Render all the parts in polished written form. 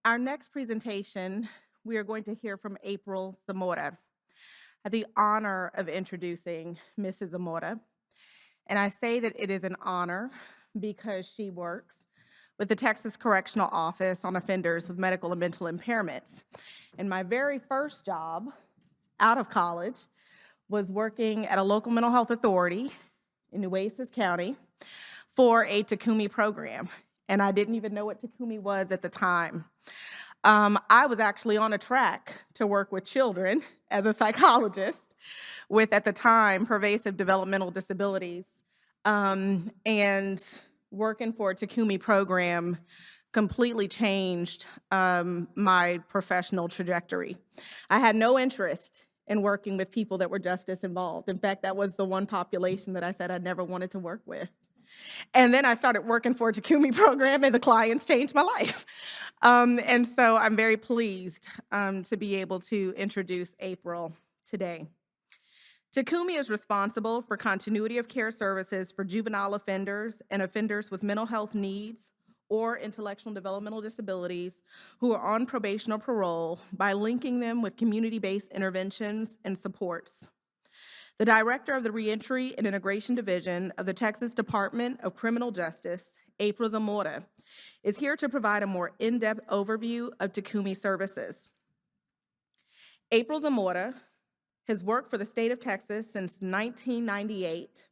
Our next presentation, we are going to hear from April Zamora. I have the honor of introducing Mrs. Zamora, and I say that it is an honor because she works with the Texas Correctional Office on offenders with medical and mental impairments. And my very first job out of college was working at a local mental health authority in Nueces County for a TCOOMMI program. And I didn't even know what TCOOMMI was at the time. I was actually on a track to work with children as a psychologist with, at the time, pervasive developmental disabilities. And working for a TCOOMMI program completely changed my professional trajectory. I had no interest in working with people that were justice involved. In fact, that was the one population that I said I never wanted to work with. And then I started working for a TCOOMMI program, and the clients changed my life. And so I'm very pleased to be able to introduce April today. TCOOMMI is responsible for continuity of care services for juvenile offenders and offenders with mental health needs or intellectual and developmental disabilities who are on probation or parole by linking them with community-based interventions and supports. The director of the Reentry and Integration Division of the Texas Department of Criminal Justice, April Zamora, is here to provide a more in-depth overview of TCOOMMI services. April Zamora has worked for the state of Texas since 1998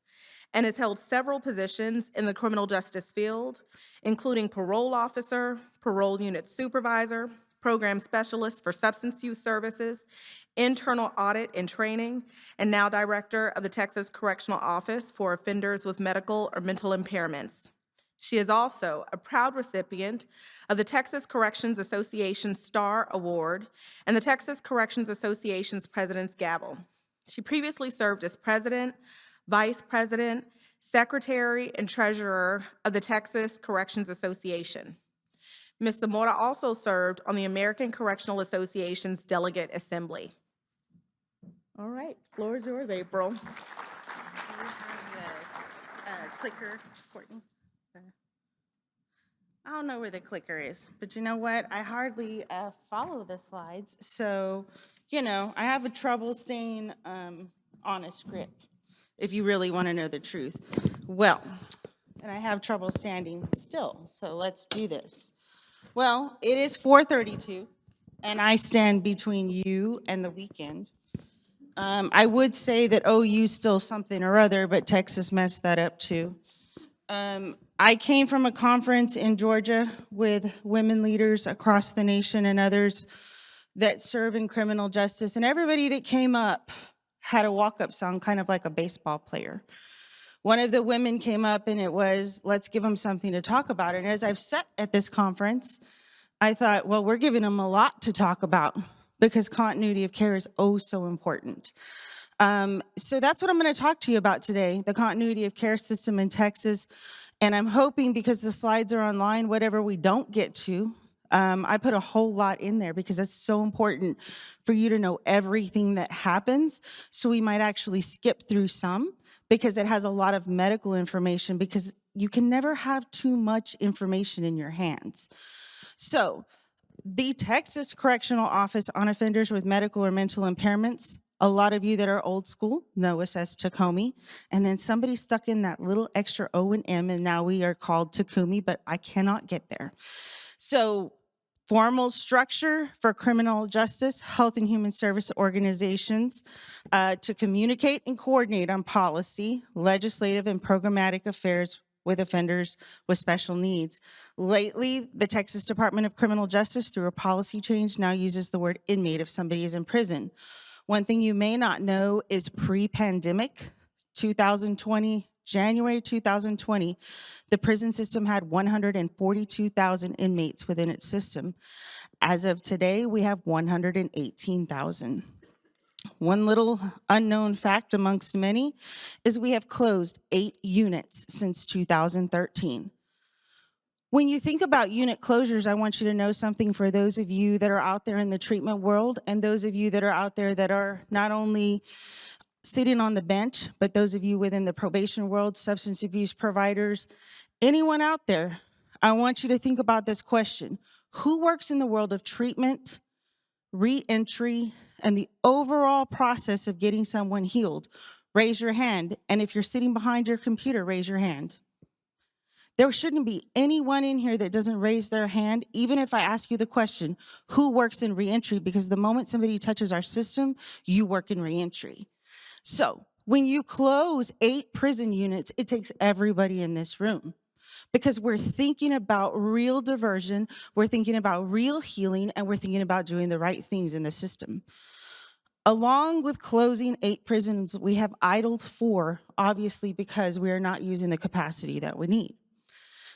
and has held several positions in the criminal justice field, including parole officer, parole unit supervisor, program specialist for substance use services, internal audit and training, and now director of the Texas Correctional Office for offenders with medical or mental impairments. She is also a proud recipient of the Texas Corrections Association Star Award and the Texas Corrections Association's President's Gavel. She previously served as president, vice president, secretary, and treasurer of the Texas Corrections Association. Ms. Zamora also served on the American Correctional Association's Delegate Assembly. All right, floor is yours, April. Do you have the clicker, Courtney? I don't know where the clicker is, but you know what? I hardly follow the slides, so, I have a trouble staying on a script, if you really want to know the truth. Well, and I have trouble standing still, so let's do this. Well, it is 4:32, and I stand between you and the weekend. I would say that OU's still something or other, but Texas messed that up too. I came from a conference in Georgia with women leaders across the nation and others that serve in criminal justice, and everybody that came up had a walk-up song, kind of like a baseball player. One of the women came up and it was, let's give them something to talk about. And as I've sat at this conference, I thought, well, we're giving them a lot to talk about because continuity of care is oh so important. So that's what I'm going to talk to you about today, the continuity of care system in Texas. And I'm hoping, because the slides are online, whatever we don't get to, I put a whole lot in there because it's so important for you to know everything that happens. So we might actually skip through some because it has a lot of medical information, because you can never have too much information in your hands. So the Texas Correctional Office on offenders with medical or mental impairments, a lot of you that are old school know us as TCOOMMI, and then somebody stuck in that little extra O and M, and now we are called TCOOMMI, but I cannot get there. So formal structure for criminal justice, health and human service organizations to communicate and coordinate on policy, legislative, and programmatic affairs with offenders with special needs. Lately, the Texas Department of Criminal Justice, through a policy change, now uses the word inmate if somebody is in prison. One thing you may not know is pre-pandemic, 2020, January 2020, the prison system had 142,000 inmates within its system. As of today, we have 118,000. One little unknown fact amongst many is we have closed 8 units since 2013. When you think about unit closures, I want you to know something for those of you that are out there in the treatment world and those of you that are out there that are not only sitting on the bench, but those of you within the probation world, substance abuse providers, anyone out there, I want you to think about this question. Who works in the world of treatment, reentry, and the overall process of getting someone healed? Raise your hand. And if you're sitting behind your computer, raise your hand. There shouldn't be anyone in here that doesn't raise their hand, even if I ask you the question, who works in reentry? Because the moment somebody touches our system, you work in reentry. So when you close 8 prison units, it takes everybody in this room, because we're thinking about real diversion, we're thinking about real healing, and we're thinking about doing the right things in the system. Along with closing 8 prisons, we have idled 4, obviously because we are not using the capacity that we need.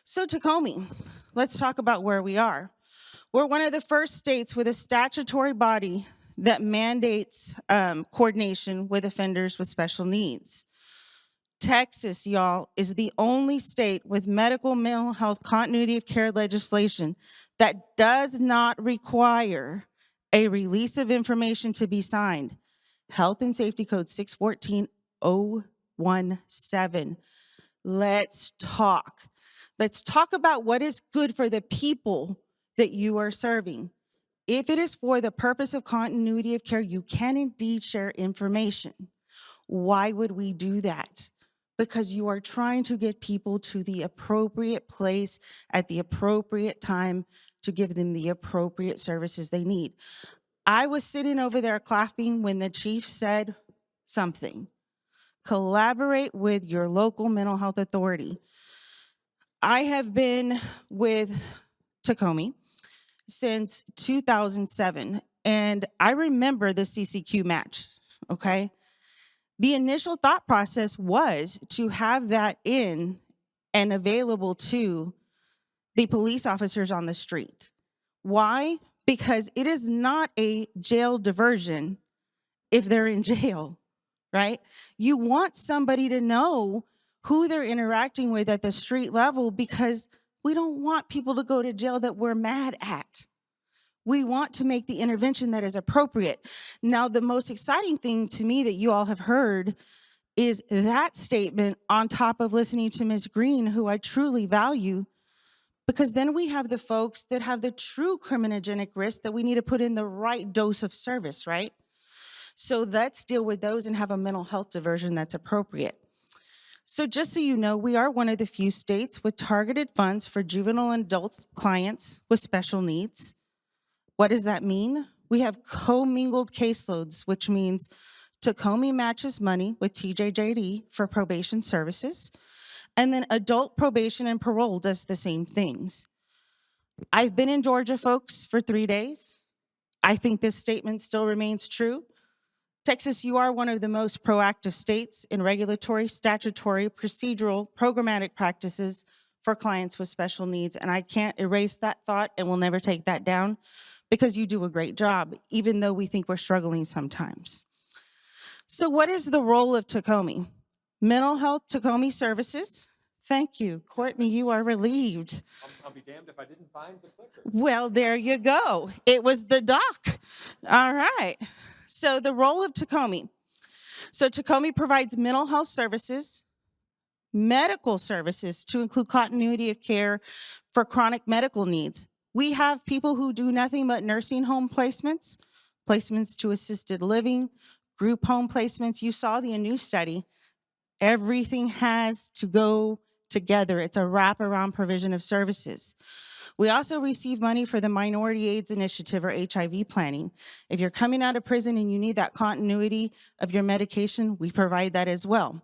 So TCOOMMI, let's talk about where we are. We're one of the first states with a statutory body that mandates coordination with offenders with special needs. Texas, y'all, is the only state with medical mental health continuity of care legislation that does not require a release of information to be signed. Health and Safety Code 614-017. Let's talk. Let's talk about what is good for the people that you are serving. If it is for the purpose of continuity of care, you can indeed share information. Why would we do that? Because you are trying to get people to the appropriate place at the appropriate time to give them the appropriate services they need. I was sitting over there clapping when the chief said something. Collaborate with your local mental health authority. I have been with TCOOMMI since 2007, and I remember the CCQ match, okay? The initial thought process was to have that in and available to the police officers on the street. Why? Because it is not a jail diversion if they're in jail, right? You want somebody to know who they're interacting with at the street level, because we don't want people to go to jail that we're mad at. We want to make the intervention that is appropriate. Now, the most exciting thing to me that you all have heard is that statement on top of listening to Ms. Green, who I truly value, because then we have the folks that have the true criminogenic risk that we need to put in the right dose of service, right? So let's deal with those and have a mental health diversion that's appropriate. So just so you know, we are one of the few states with targeted funds for juvenile and adult clients with special needs. What does that mean? We have commingled caseloads, which means TCOOMMI matches money with TJJD for probation services, and then adult probation and parole does the same things. I've been in Georgia, folks, for 3 days. I think this statement still remains true. Texas, you are one of the most proactive states in regulatory, statutory, procedural, programmatic practices for clients with special needs, and I can't erase that thought and will never take that down, because you do a great job, even though we think we're struggling sometimes. So what is the role of TCOOMMI? Mental health TCOOMMI services. Thank you. Courtney, you are relieved. I'll be damned if I didn't find the clicker. Well, there you go. It was the doc. All right. So the role of TCOOMMI. So TCOOMMI provides mental health services, medical services to include continuity of care for chronic medical needs. We have people who do nothing but nursing home placements, placements to assisted living, group home placements. You saw the new study. Everything has to go together. It's a wraparound provision of services. We also receive money for the Minority AIDS Initiative, or HIV planning. If you're coming out of prison and you need that continuity of your medication, we provide that as well.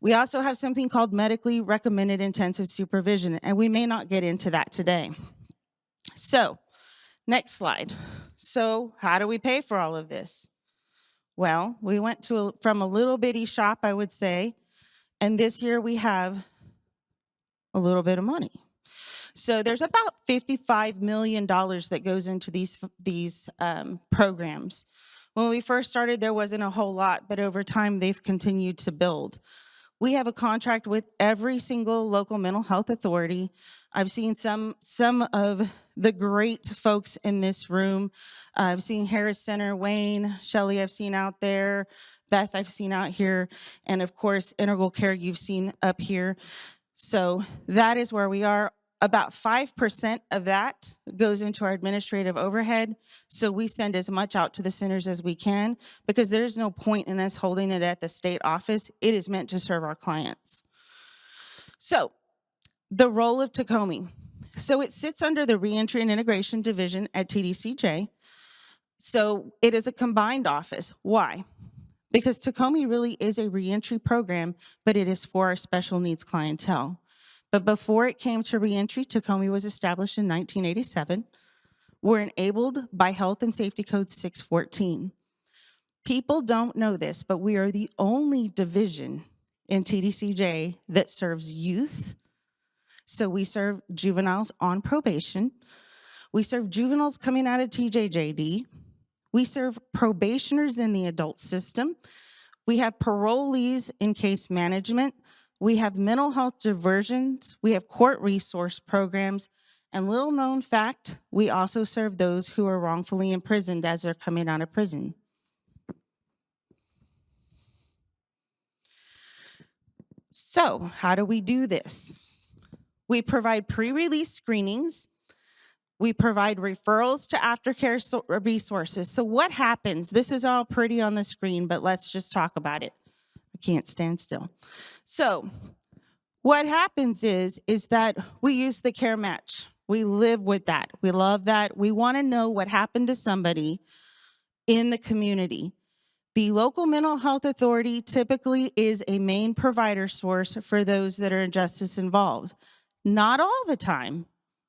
We also have something called medically recommended intensive supervision, and we may not get into that today. So, next slide. So, how do we pay for all of this? Well, we went from a little bitty shop, I would say, and this year we have a little bit of money. So there's about $55 million that goes into these programs. When we first started, there wasn't a whole lot, but over time they've continued to build. We have a contract with every single local mental health authority. I've seen some of the great folks in this room. I've seen Harris Center, Wayne, Shelley I've seen out there, Beth I've seen out here, and of course, Integral Care you've seen up here. So that is where we are. About 5% of that goes into our administrative overhead. So we send as much out to the centers as we can because there's no point in us holding it at the state office. It is meant to serve our clients. So the role of TCOOMMI. So it sits under the Reentry and Integration Division at TDCJ. So it is a combined office. Why? Because TCOOMMI really is a reentry program, but it is for our special needs clientele. But before it came to reentry, TCOOMMI was established in 1987. We're enabled by Health and Safety Code 614. People don't know this, but we are the only division in TDCJ that serves youth. So we serve juveniles on probation. We serve juveniles coming out of TJJD. We serve probationers in the adult system. We have parolees in case management. We have mental health diversions. We have court resource programs. And little known fact, we also serve those who are wrongfully imprisoned as they're coming out of prison. So how do we do this? We provide pre-release screenings. We provide referrals to aftercare resources. So what happens? This is all pretty on the screen, but let's just talk about it. I can't stand still. So what happens is that we use the care match. We live with that. We love that. We want to know what happened to somebody in the community. The local mental health authority typically is a main provider source for those that are in justice involved. Not all the time,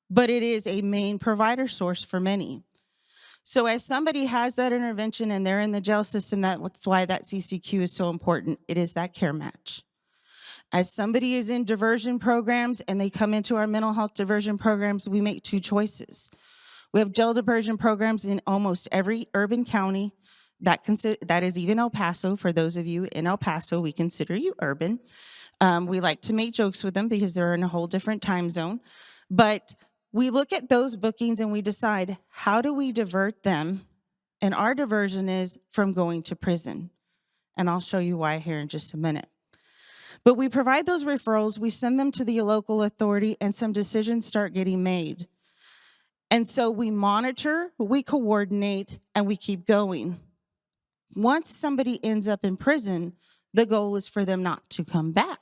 but it is a main provider source for many. So as somebody has that intervention and they're in the jail system, that's why that CCQ is so important. It is that care match. As somebody is in diversion programs and they come into our mental health diversion programs, we make two choices. We have jail diversion programs in almost every urban county. That is even El Paso. For those of you in El Paso, we consider you urban. We like to make jokes with them because they're in a whole different time zone. But we look at those bookings and we decide, how do we divert them? And our diversion is from going to prison. And I'll show you why here in just a minute. But we provide those referrals, we send them to the local authority, and some decisions start getting made. And so we monitor, we coordinate, and we keep going. Once somebody ends up in prison, the goal is for them not to come back.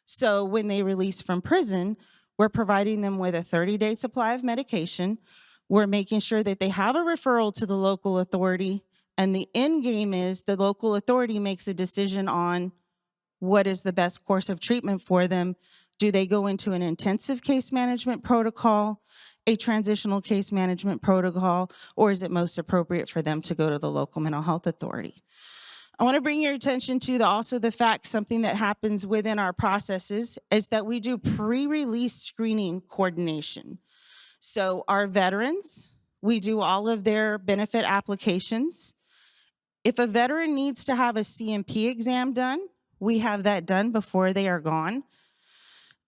So when they release from prison, we're providing them with a 30-day supply of medication. We're making sure that they have a referral to the local authority. And the end game is the local authority makes a decision on what is the best course of treatment for them. Do they go into an intensive case management protocol, a transitional case management protocol, or is it most appropriate for them to go to the local mental health authority? I want to bring your attention to also the fact something that happens within our processes is that we do pre-release screening coordination. So our veterans, we do all of their benefit applications. If a veteran needs to have a CMP exam done, we have that done before they are gone.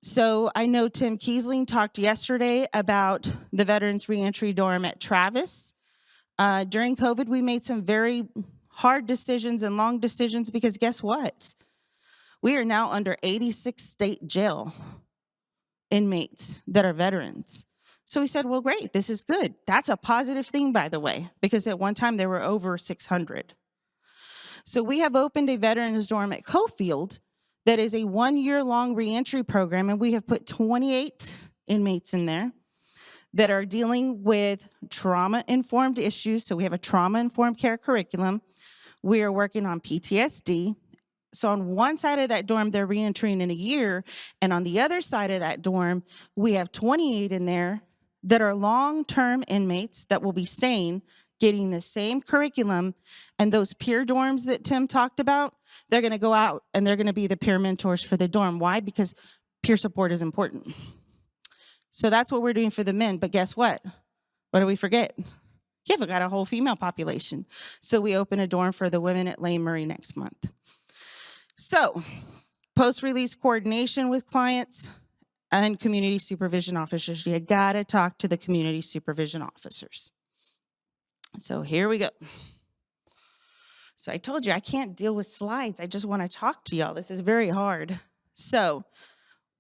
So I know Tim Kiesling talked yesterday about the Veterans Reentry Dorm at Travis. During COVID, we made some very hard decisions and long decisions because guess what? We are now under 86 state jail inmates that are veterans. So we said, well, great, this is good. That's a positive thing, by the way, because at one time there were over 600. So we have opened a veterans dorm at Cofield that is a 1-year-long reentry program, and we have put 28 inmates in there that are dealing with trauma-informed issues. So we have a trauma-informed care curriculum. We are working on PTSD. So on one side of that dorm, they're reentering in a year, and on the other side of that dorm, we have 28 in there that are long-term inmates that will be staying, getting the same curriculum, and those peer dorms that Tim talked about, they're gonna go out and they're gonna be the peer mentors for the dorm. Why? Because peer support is important. So that's what we're doing for the men, but guess what? What do we forget? Yeah, we got a whole female population. So we open a dorm for the women at Lane Murray next month. So post-release coordination with clients and community supervision officers. You gotta talk to the community supervision officers. So here we go. So I told you I can't deal with slides. I just want to talk to y'all. This is very hard. So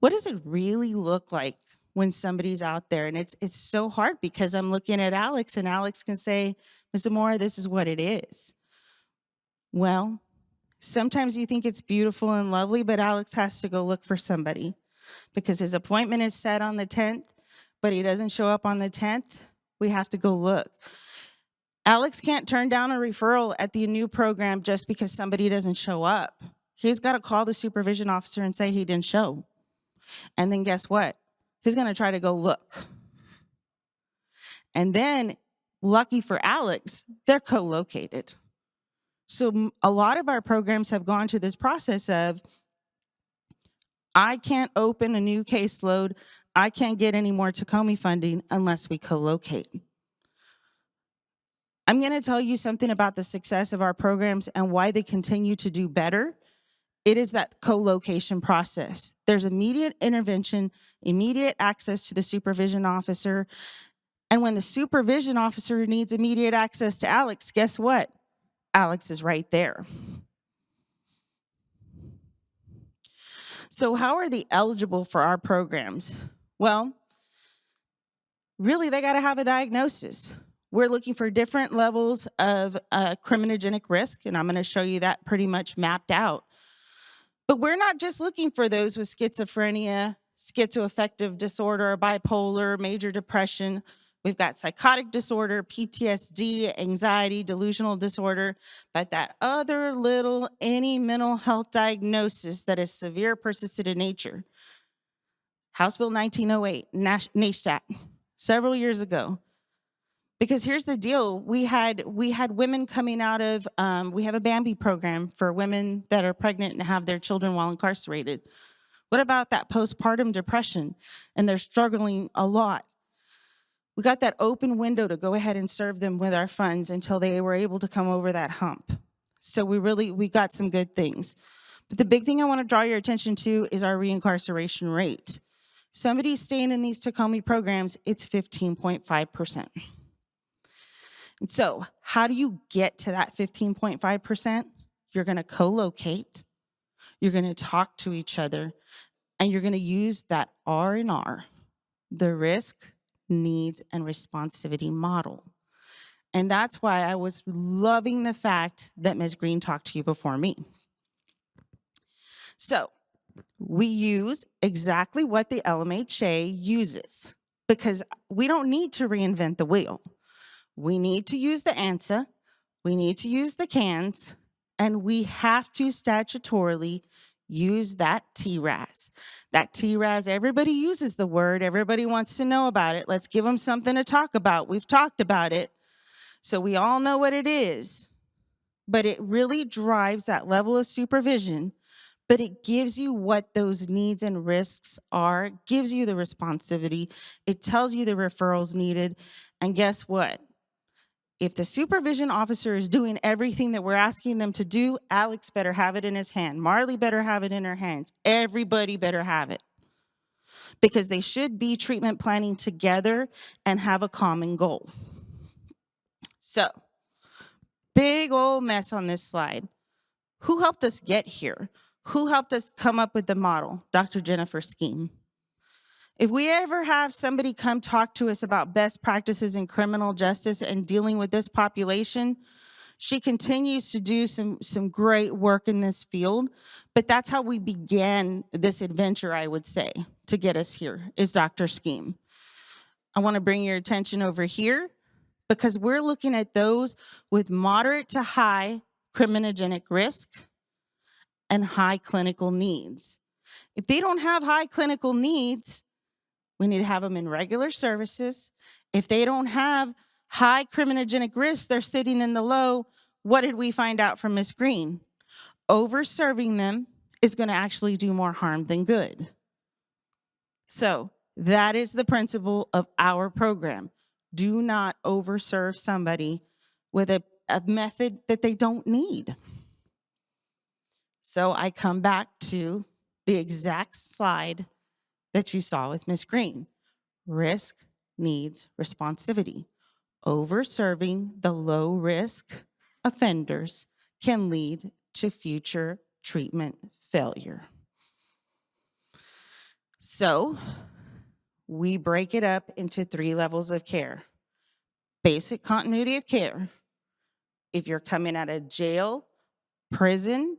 what does it really look like when somebody's out there. And it's so hard because I'm looking at Alex, and Alex can say, Ms. Zamora, this is what it is. Well, sometimes you think it's beautiful and lovely, but Alex has to go look for somebody because his appointment is set on the 10th, but he doesn't show up on the 10th. We have to go look. Alex can't turn down a referral at the new program just because somebody doesn't show up. He's got to call the supervision officer and say he didn't show. And then guess what? He's going to try to go look. And then, lucky for Alex, they're co-located. So a lot of our programs have gone to this process of, I can't open a new caseload, I can't get any more TCOOMMI funding unless we co-locate. I'm going to tell you something about the success of our programs and why they continue to do better. It is that co-location process. There's immediate intervention, immediate access to the supervision officer. And when the supervision officer needs immediate access to Alex, guess what? Alex is right there. So how are they eligible for our programs? Well, really, they got to have a diagnosis. We're looking for different levels of criminogenic risk, and I'm going to show you that pretty much mapped out. But we're not just looking for those with schizophrenia, schizoaffective disorder, bipolar, major depression. We've got psychotic disorder, PTSD, anxiety, delusional disorder, but that other little, any mental health diagnosis that is severe, persistent in nature. House Bill 1908, NASHTAT, several years ago. Because here's the deal, we had women coming out of, we have a Bambi program for women that are pregnant and have their children while incarcerated. What about that postpartum depression? And they're struggling a lot. We got that open window to go ahead and serve them with our funds until they were able to come over that hump. So we got some good things. But the big thing I want to draw your attention to is our reincarceration rate. Somebody's staying in these TCOOMMI programs, it's 15.5%. And so how do you get to that 15.5%? You're going to co-locate, you're going to talk to each other, and you're going to use that R&R, the risk, needs, and responsivity model. And that's why I was loving the fact that Ms. Green talked to you before me. So we use exactly what the LMHA uses because we don't need to reinvent the wheel. We need to use the ANSA, we need to use the CANS, and we have to statutorily use that TRAS. That TRAS, everybody uses the word, everybody wants to know about it. Let's give them something to talk about. We've talked about it, so we all know what it is, but it really drives that level of supervision, but it gives you what those needs and risks are, gives you the responsivity, it tells you the referrals needed, and guess what? If the supervision officer is doing everything that we're asking them to do, Alex better have it in his hand. Marley better have it in her hands. Everybody better have it. Because they should be treatment planning together and have a common goal. So, big old mess on this slide. Who helped us get here? Who helped us come up with the model? Dr. Jennifer Scheme. If we ever have somebody come talk to us about best practices in criminal justice and dealing with this population, she continues to do some great work in this field, but that's how we began this adventure, I would say, to get us here, is Dr. Scheme. I want to bring your attention over here because we're looking at those with moderate to high criminogenic risk and high clinical needs. If they don't have high clinical needs, we need to have them in regular services. If they don't have high criminogenic risk, they're sitting in the low. What did we find out from Ms. Green? Over-serving them is going to actually do more harm than good. So that is the principle of our program. Do not over-serve somebody with a method that they don't need. So I come back to the exact slide that you saw with Ms. Green. Risk, needs, responsivity. Over-serving the low-risk offenders can lead to future treatment failure. So we break it up into 3 levels of care. Basic continuity of care. If you're coming out of jail, prison,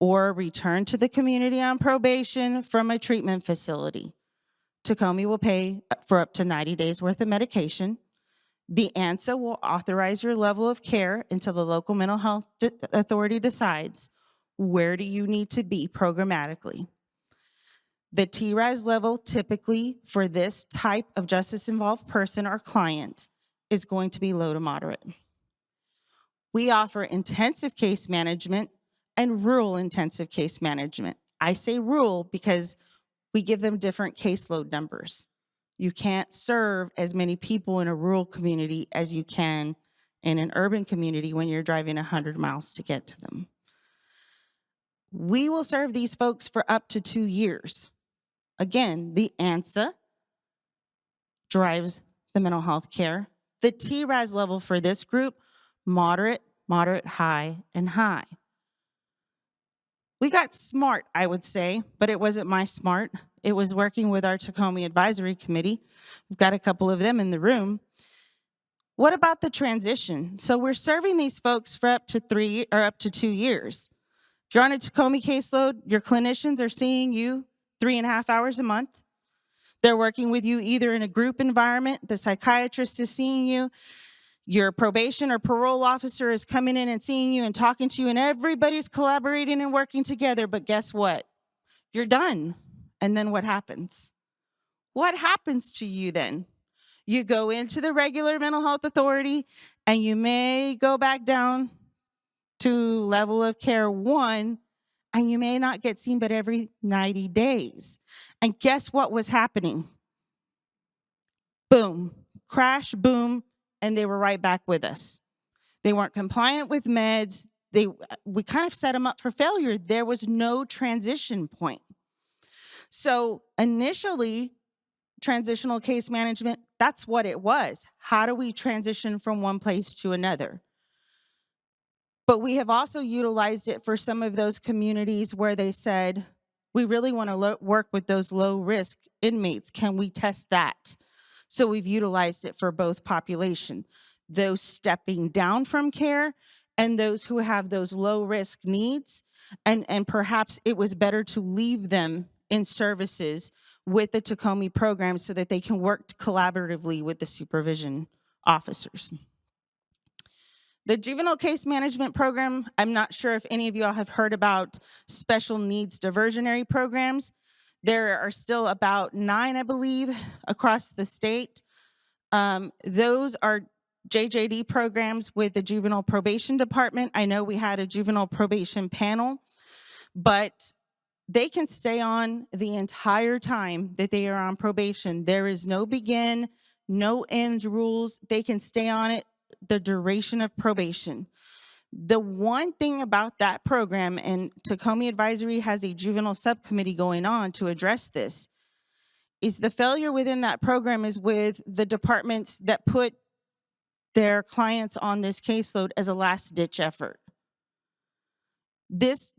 or return to the community on probation from a treatment facility, TCOOMMI will pay for up to 90 days worth of medication. The ANSA will authorize your level of care until the local mental health authority decides where do you need to be programmatically. The TRAS level typically for this type of justice-involved person or client is going to be low to moderate. We offer intensive case management and rural intensive case management. I say rural because we give them different caseload numbers. You can't serve as many people in a rural community as you can in an urban community when you're driving 100 miles to get to them. We will serve these folks for up to 2 years. Again, the ANSA drives the mental health care. The TRAS level for this group, moderate, high, and high. We got smart, I would say, but it wasn't my smart. It was working with our TCOOMMI Advisory Committee. We've got a couple of them in the room. What about the transition? So we're serving these folks for up to 2 years. If you're on a TCOOMMI caseload, your clinicians are seeing you 3.5 hours a month. They're working with you either in a group environment, the psychiatrist is seeing you, your probation or parole officer is coming in and seeing you and talking to you, and everybody's collaborating and working together, but guess what? You're done. And then what happens? What happens to you then? You go into the regular mental health authority, and you may go back down to level of care 1, and you may not get seen but every 90 days. And guess what was happening? Boom, crash, boom, and they were right back with us. They weren't compliant with meds. We kind of set them up for failure. There was no transition point. So initially, transitional case management, that's what it was. How do we transition from one place to another? But we have also utilized it for some of those communities where they said, we really want to work with those low-risk inmates. Can we test that? So we've utilized it for both population, those stepping down from care and those who have those low-risk needs. And perhaps it was better to leave them in services with the TCOOMMI program so that they can work collaboratively with the supervision officers. The juvenile case management program, I'm not sure if any of you all have heard about special needs diversionary programs. There are still about 9, I believe, across the state. Those are JJD programs with the Juvenile Probation Department. I know we had a juvenile probation panel, but they can stay on the entire time that they are on probation. There is no begin, no end rules. They can stay on it the duration of probation. The one thing about that program, and TCOOMMI Advisory has a juvenile subcommittee going on to address this, is the failure within that program is with the departments that put their clients on this caseload as a last-ditch effort. This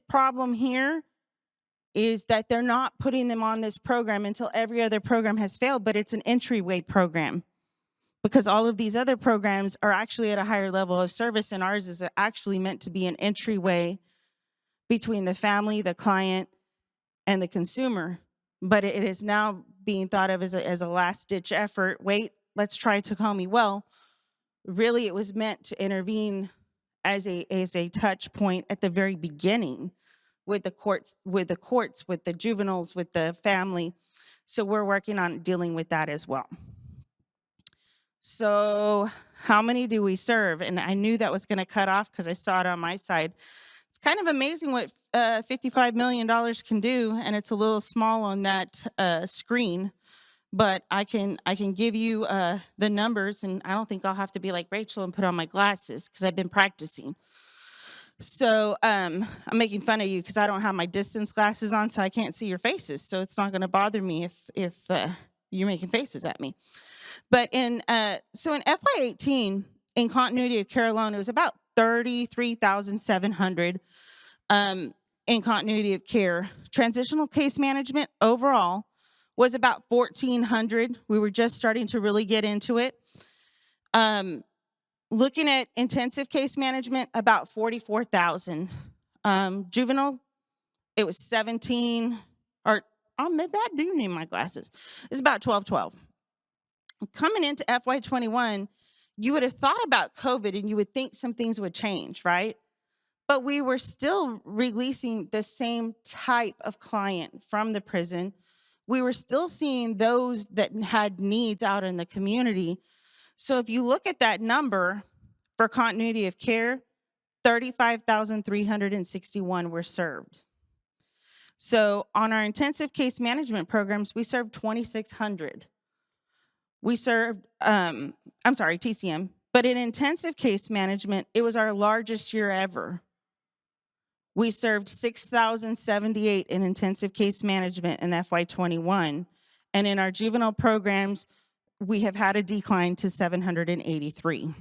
problem here is that they're not putting them on this program until every other program has failed, but it's an entryway program, because all of these other programs are actually at a higher level of service, and ours is actually meant to be an entryway between the family, the client, and the consumer. But it is now being thought of as a last-ditch effort. Wait, let's try TCOOMMI. Well, really, it was meant to intervene as a touch point at the very beginning with the courts, with the juveniles, with the family. So we're working on dealing with that as well. So how many do we serve? And I knew that was going to cut off because I saw it on my side. It's kind of amazing what $55 million can do, and it's a little small on that screen, but I can give you the numbers, and I don't think I'll have to be like Rachel and put on my glasses because I've been practicing. So I'm making fun of you because I don't have my distance glasses on, so I can't see your faces. So it's not going to bother me if you're making faces at me. But in FY18, in continuity of care alone, it was about 33,700 in continuity of care. Transitional case management overall was about 1,400. We were just starting to really get into it. Looking at intensive case management, about 44,000. Juvenile, it was 17, or maybe I do need my glasses. It's about 1212. Coming into FY21, you would have thought about COVID and you would think some things would change, right? But we were still releasing the same type of client from the prison. We were still seeing those that had needs out in the community. So if you look at that number for continuity of care, 35,361 were served. So on our intensive case management programs, we served 2,600. We served, TCM, but in intensive case management, it was our largest year ever. We served 6,078 in intensive case management in FY21. And in our juvenile programs, we have had a decline to 783.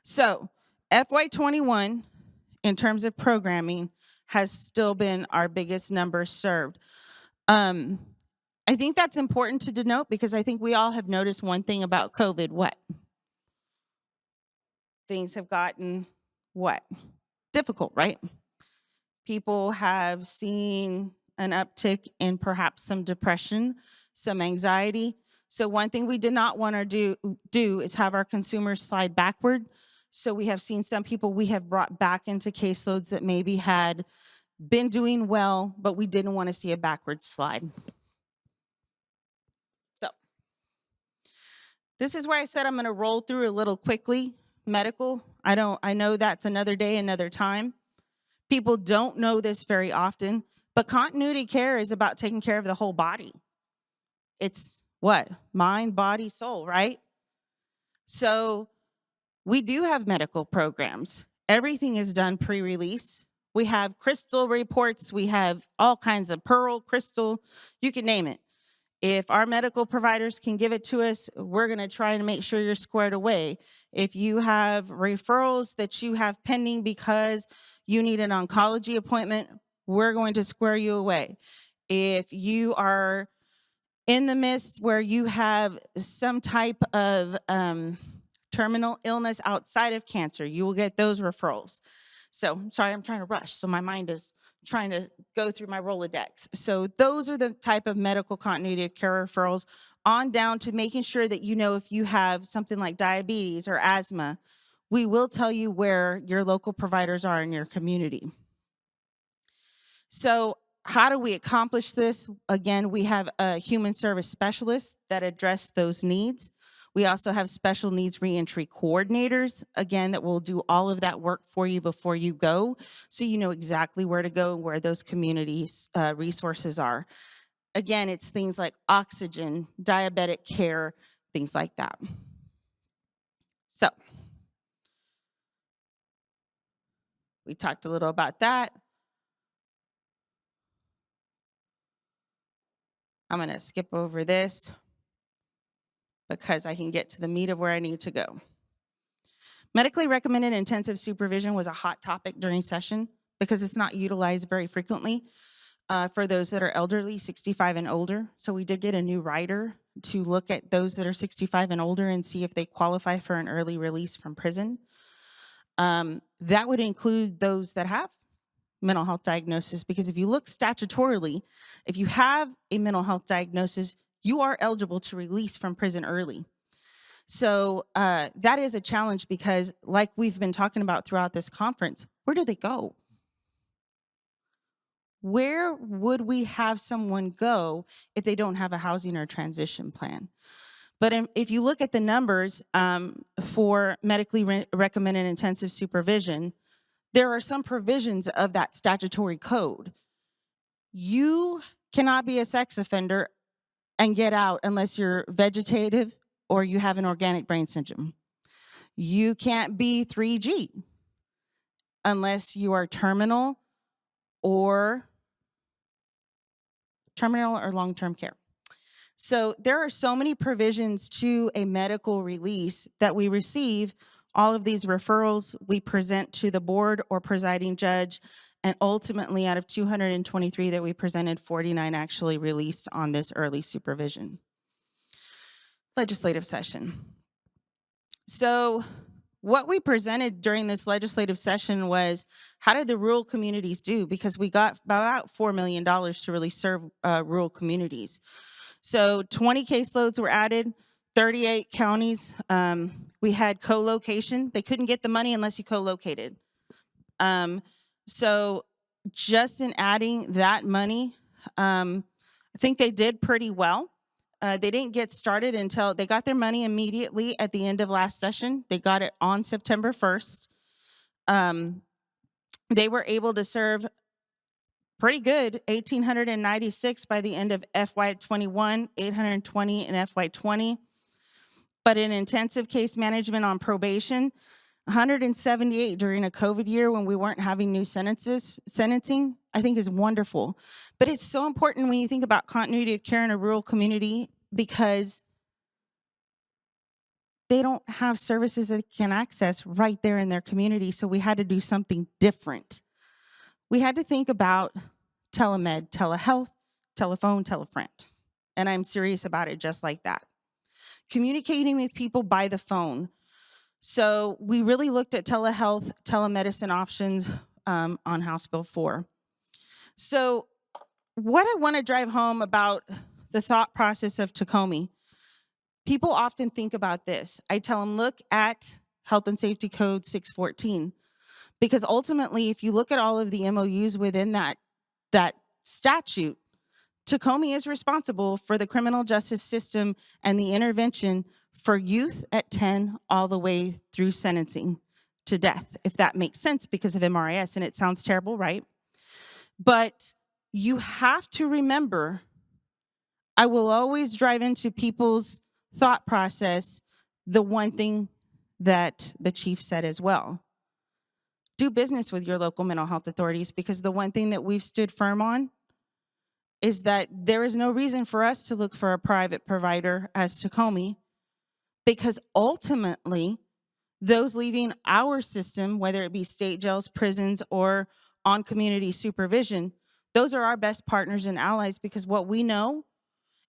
So FY21, in terms of programming, has still been our biggest number served. I think that's important to denote because I think we all have noticed one thing about COVID. What? Things have gotten what? Difficult, right? People have seen an uptick in perhaps some depression, some anxiety. So one thing we did not want to do is have our consumers slide backward. So we have seen some people we have brought back into caseloads that maybe had been doing well, but we didn't want to see a backward slide. So this is where I said I'm going to roll through a little quickly. Medical, I know that's another day, another time. People don't know this very often, but continuity care is about taking care of the whole body. It's what? Mind, body, soul, right? So we do have medical programs. Everything is done pre-release. We have crystal reports. We have all kinds of pearl, crystal, you can name it. If our medical providers can give it to us, we're going to try to make sure you're squared away. If you have referrals that you have pending because you need an oncology appointment, we're going to square you away. If you are in the midst where you have some type of terminal illness outside of cancer, you will get those referrals. So, sorry, I'm trying to rush, so my mind is trying to go through my Rolodex. So those are the type of medical continuity of care referrals, on down to making sure that you know if you have something like diabetes or asthma, we will tell you where your local providers are in your community. So how do we accomplish this? Again, we have a human service specialist that address those needs. We also have special needs reentry coordinators, again, that will do all of that work for you before you go, so you know exactly where to go and where those communities resources are. Again, it's things like oxygen, diabetic care, things like that. So we talked a little about that. I'm going to skip over this because I can get to the meat of where I need to go. Medically recommended intensive supervision was a hot topic during session because it's not utilized very frequently for those that are elderly, 65 and older. So we did get a new rider to look at those that are 65 and older and see if they qualify for an early release from prison. That would include those that have mental health diagnosis, because if you look statutorily, if you have a mental health diagnosis, you are eligible to release from prison early. So that is a challenge because, like we've been talking about throughout this conference, where do they go? Where would we have someone go if they don't have a housing or transition plan? But if you look at the numbers for medically recommended intensive supervision, there are some provisions of that statutory code. You cannot be a sex offender and get out unless you're vegetative or you have an organic brain syndrome. You can't be 3G unless you are terminal or long-term care. So there are so many provisions to a medical release that we receive all of these referrals. We present to the board or presiding judge, And ultimately, out of 223 that we presented, 49 actually released on this early supervision legislative session. So what we presented during this legislative session was, how did the rural communities do? Because we got about $4 million to really serve rural communities. So 20 caseloads were added, 38 counties. We had co-location. They couldn't get the money unless you co-located. So just in adding that money, I think they did pretty well. They didn't get started until they got their money immediately at the end of last session. They got it on September 1st. They were able to serve pretty good, 1,896 by the end of FY21, 820 in FY20. But in intensive case management on probation, 178 during a COVID year when we weren't having new sentencing, I think is wonderful. But it's so important when you think about continuity of care in a rural community, because they don't have services that they can access right there in their community. So we had to do something different. We had to think about telemed, telehealth, telephone, telefriend. And I'm serious about it just like that. Communicating with people by the phone. So we really looked at telehealth, telemedicine options on House Bill 4. So what I want to drive home about the thought process of TCOOMMI, people often think about this. I tell them, look at Health and Safety Code 614, because ultimately, if you look at all of the MOUs within that statute, TCOOMMI is responsible for the criminal justice system and the intervention for youth at 10 all the way through sentencing to death, if that makes sense because of MRIS. And it sounds terrible, right? But you have to remember, I will always drive into people's thought process the one thing that the chief said as well. Do business with your local mental health authorities, because the one thing that we've stood firm on is that there is no reason for us to look for a private provider as TCOOMMI, because ultimately, those leaving our system, whether it be state jails, prisons, or on community supervision, those are our best partners and allies, because what we know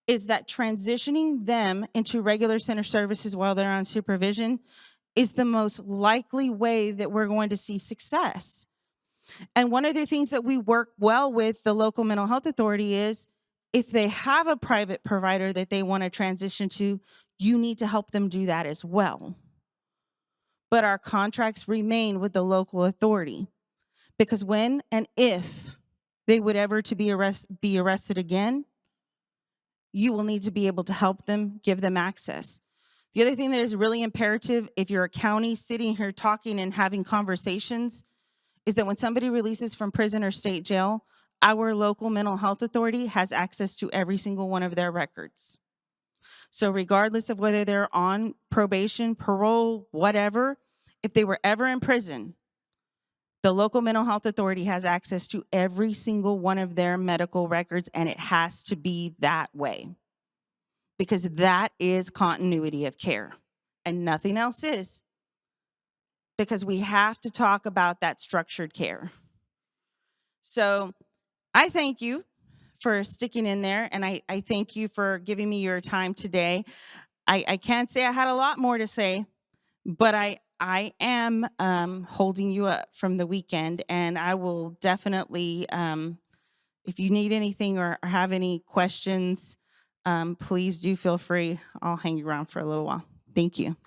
is that transitioning them into regular center services while they're on supervision is the most likely way that we're going to see success. And one of the things that we work well with the local mental health authority is, if they have a private provider that they want to transition to, you need to help them do that as well. But our contracts remain with the local authority, because when and if they would ever to be arrested again, you will need to be able to help them, give them access. The other thing that is really imperative, if you're a county sitting here talking and having conversations, is that when somebody releases from prison or state jail, our local mental health authority has access to every single one of their records. So regardless of whether they're on probation, parole, whatever, if they were ever in prison, the local mental health authority has access to every single one of their medical records, and it has to be that way, because that is continuity of care and nothing else is, because we have to talk about that structured care. So I thank you for sticking in there, and I thank you for giving me your time today. I can't say I had a lot more to say, but I am holding you up from the weekend, and I will definitely, if you need anything or have any questions, please do feel free. I'll hang around for a little while. Thank you.